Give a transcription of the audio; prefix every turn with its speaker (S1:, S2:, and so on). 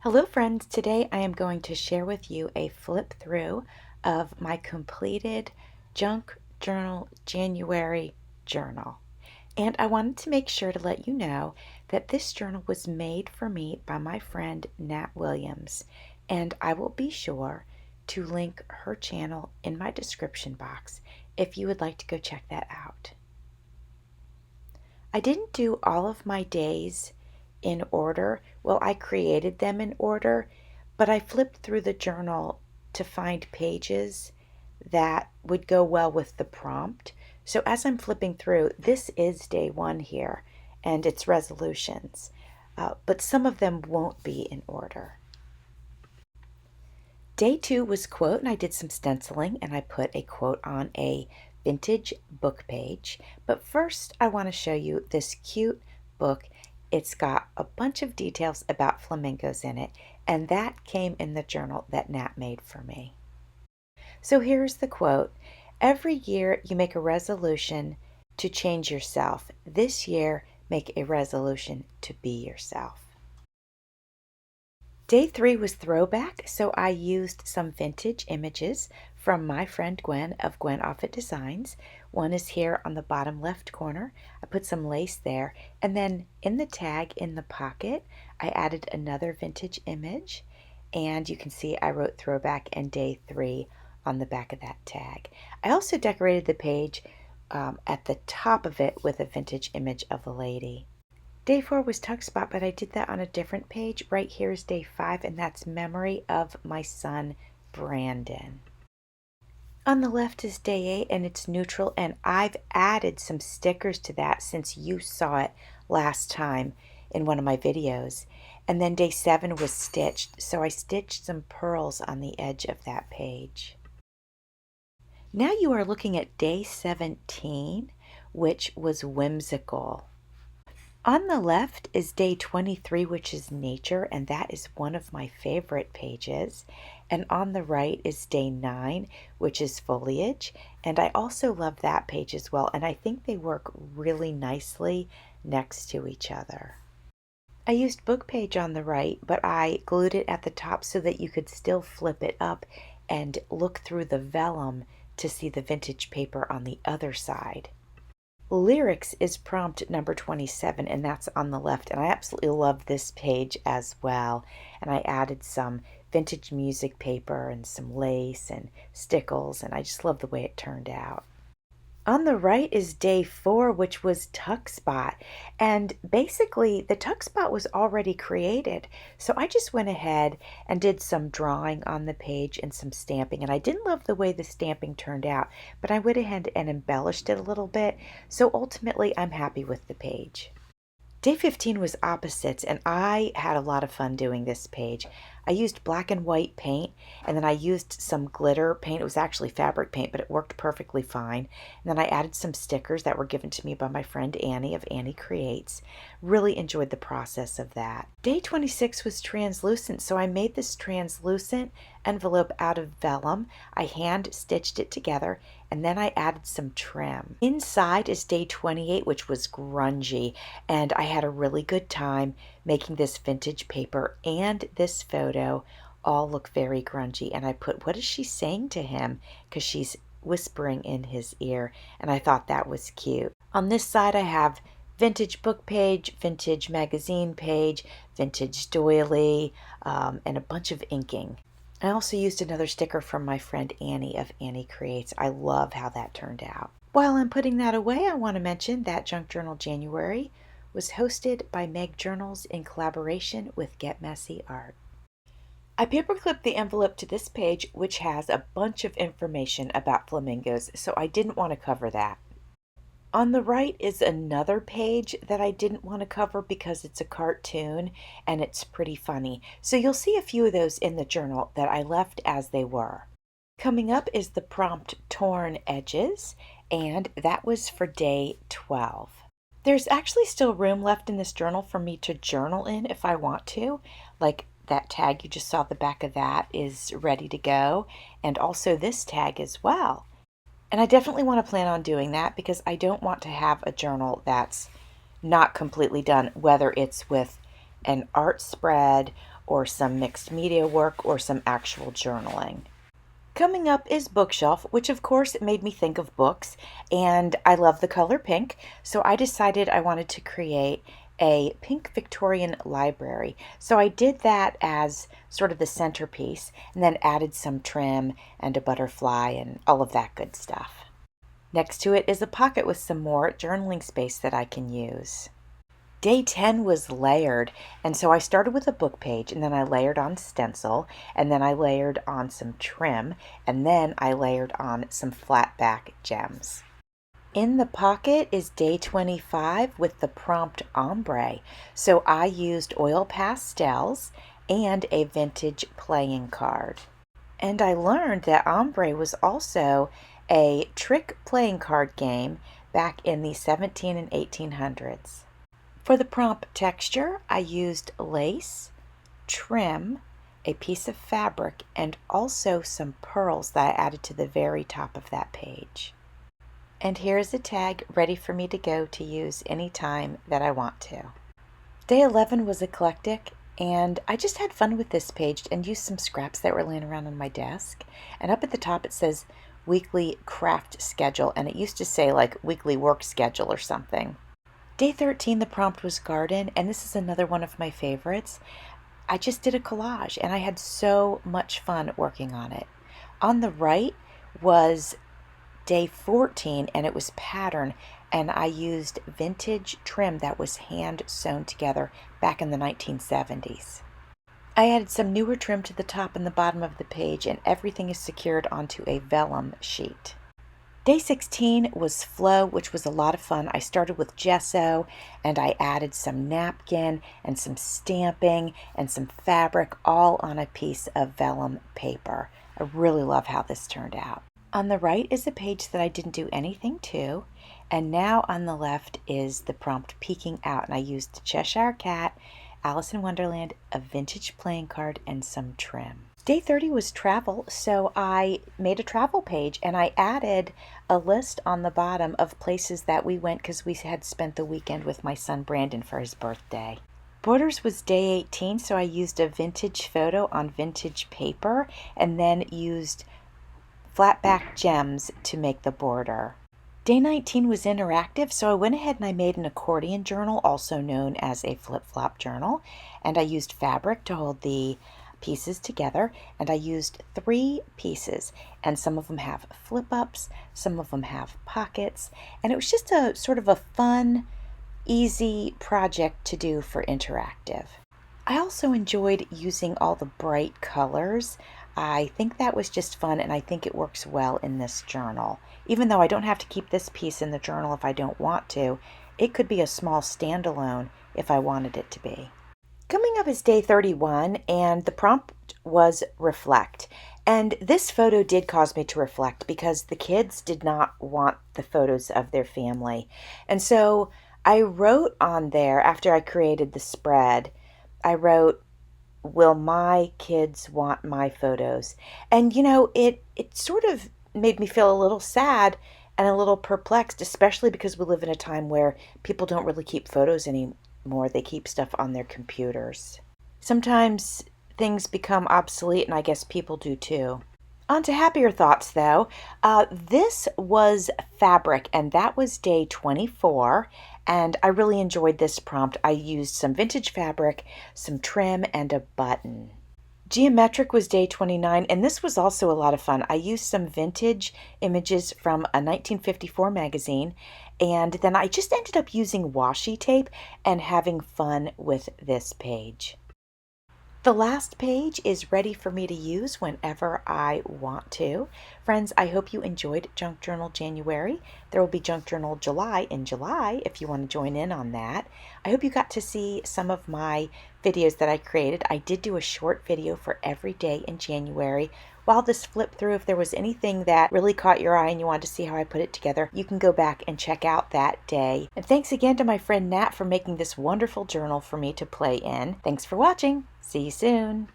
S1: Hello friends, today I am going to share with you a flip through of my completed Junk Journal January journal. And I wanted to make sure to let you know that this journal was made for me by my friend Nat Williams, and I will be sure to link her channel in my description box if you would like to go check that out. I didn't do all of my days in order. Well, I created them in order, but I flipped through the journal to find pages that would go well with the prompt. So as I'm flipping through, this is day one here, and it's resolutions, but some of them won't be in order. Day two was quote, and I did some stenciling, and I put a quote on a vintage book page. But first, I want to show you this cute book. It's got a bunch of details about flamingos in it, and that came in the journal that Nat made for me. So here's the quote. Every year you make a resolution to change yourself. This year, make a resolution to be yourself. Day three was throwback, so I used some vintage images from my friend Gwen of Gwen Offit Designs. One is here on the bottom left corner. I put some lace there, and then in the tag in the pocket, I added another vintage image, and you can see I wrote throwback and day three on the back of that tag. I also decorated the page at the top of it with a vintage image of a lady. Day four was Tuck Spot, but I did that on a different page. Right here is day five, and that's Memory of my son, Brandon. On the left is day eight, and it's neutral, and I've added some stickers to that since you saw it last time in one of my videos. And then day seven was stitched, so I stitched some pearls on the edge of that page. Now you are looking at day 17, which was whimsical. On the left is day 23, which is nature, and that is one of my favorite pages. And on the right is day 9, which is foliage, and I also love that page as well, and I think they work really nicely next to each other. I used book page on the right, but I glued it at the top so that you could still flip it up and look through the vellum to see the vintage paper on the other side. Lyrics is prompt number 27, and that's on the left, and I absolutely love this page as well. And I added some vintage music paper and some lace and stickles, and I just love the way it turned out. On the right is day 4, which was Tuck Spot, and basically the Tuck Spot was already created, so I just went ahead and did some drawing on the page and some stamping, and I didn't love the way the stamping turned out, but I went ahead and embellished it a little bit, so ultimately I'm happy with the page. Day 15 was opposites, and I had a lot of fun doing this page. I used black and white paint, and then I used some glitter paint. It was actually fabric paint, but it worked perfectly fine. And then I added some stickers that were given to me by my friend Annie of Annie Creates. Really enjoyed the process of that. Day 26 was translucent, so I made this translucent envelope out of vellum. I hand stitched it together, and then I added some trim. Inside is day 28, which was grungy, and I had a really good time making this vintage paper and this photo all look very grungy. And I put, what is she saying to him? Because she's whispering in his ear, and I thought that was cute. On this side I have vintage book page, vintage magazine page, vintage doily, and a bunch of inking. I also used another sticker from my friend Annie of Annie Creates. I love how that turned out. While I'm putting that away, I want to mention that Junk Journal January was hosted by Meg Journals in collaboration with Get Messy Art. I paperclipped the envelope to this page, which has a bunch of information about flamingos, so I didn't want to cover that. On the right is another page that I didn't want to cover because it's a cartoon and it's pretty funny. So you'll see a few of those in the journal that I left as they were. Coming up is the prompt Torn Edges, and that was for day 12. There's actually still room left in this journal for me to journal in if I want to. Like that tag you just saw, the back of that is ready to go, and also this tag as well. And I definitely want to plan on doing that because I don't want to have a journal that's not completely done, whether it's with an art spread or some mixed media work or some actual journaling. Coming up is bookshelf, which of course made me think of books, and I love the color pink, so I decided I wanted to create a pink Victorian library. So I did that as sort of the centerpiece and then added some trim and a butterfly and all of that good stuff. Next to it is a pocket with some more journaling space that I can use. Day 10 was layered, and so I started with a book page, and then I layered on stencil, and then I layered on some trim, and then I layered on some flat back gems. In the pocket is day 25 with the prompt ombre, so I used oil pastels and a vintage playing card. And I learned that ombre was also a trick playing card game back in the 17 and 1800s. For the prompt texture, I used lace, trim, a piece of fabric, and also some pearls that I added to the very top of that page. And here's a tag ready for me to go to use anytime that I want to. Day 11 was eclectic, and I just had fun with this page and used some scraps that were laying around on my desk. And up at the top it says weekly craft schedule, and it used to say like weekly work schedule or something. Day 13, the prompt was garden, and this is another one of my favorites. I just did a collage, and I had so much fun working on it. On the right was day 14, and it was pattern, and I used vintage trim that was hand sewn together back in the 1970s. I added some newer trim to the top and the bottom of the page, and everything is secured onto a vellum sheet. Day 16 was flow, which was a lot of fun. I started with gesso, and I added some napkin and some stamping and some fabric all on a piece of vellum paper. I really love how this turned out. On the right is a page that I didn't do anything to, and now on the left is the prompt peeking out, and I used the Cheshire Cat, Alice in Wonderland, a vintage playing card, and some trim. Day 30 was travel, so I made a travel page and I added a list on the bottom of places that we went because we had spent the weekend with my son Brandon for his birthday. Borders was day 18, so I used a vintage photo on vintage paper and then used flat back gems to make the border. Day 19 was interactive, so I went ahead and I made an accordion journal, also known as a flip-flop journal, and I used fabric to hold the pieces together, and I used 3 pieces, and some of them have flip-ups, some of them have pockets, and it was just a sort of a fun, easy project to do for interactive. I also enjoyed using all the bright colors. I think that was just fun, and I think it works well in this journal. Even though I don't have to keep this piece in the journal if I don't want to, it could be a small standalone if I wanted it to be. Coming up is day 31, and the prompt was reflect. And this photo did cause me to reflect because the kids did not want the photos of their family. And so I wrote on there, after I created the spread, I wrote, "Will my kids want my photos?" And you know, it sort of made me feel a little sad and a little perplexed, especially because we live in a time where people don't really keep photos anymore. They keep stuff on their computers. Sometimes things become obsolete, and I guess people do too. On to happier thoughts, though. This was fabric, and that was day 24, and I really enjoyed this prompt. I used some vintage fabric, some trim, and a button. Geometric was day 29, and this was also a lot of fun. I used some vintage images from a 1954 magazine, and then I just ended up using washi tape and having fun with this page. The last page is ready for me to use whenever I want to. Friends, I hope you enjoyed Junk Journal January. There will be Junk Journal July in July if you want to join in on that. I hope you got to see some of my videos that I created. I did do a short video for every day in January. While this flipped through, if there was anything that really caught your eye and you wanted to see how I put it together, you can go back and check out that day. And thanks again to my friend Nat for making this wonderful journal for me to play in. Thanks for watching. See you soon.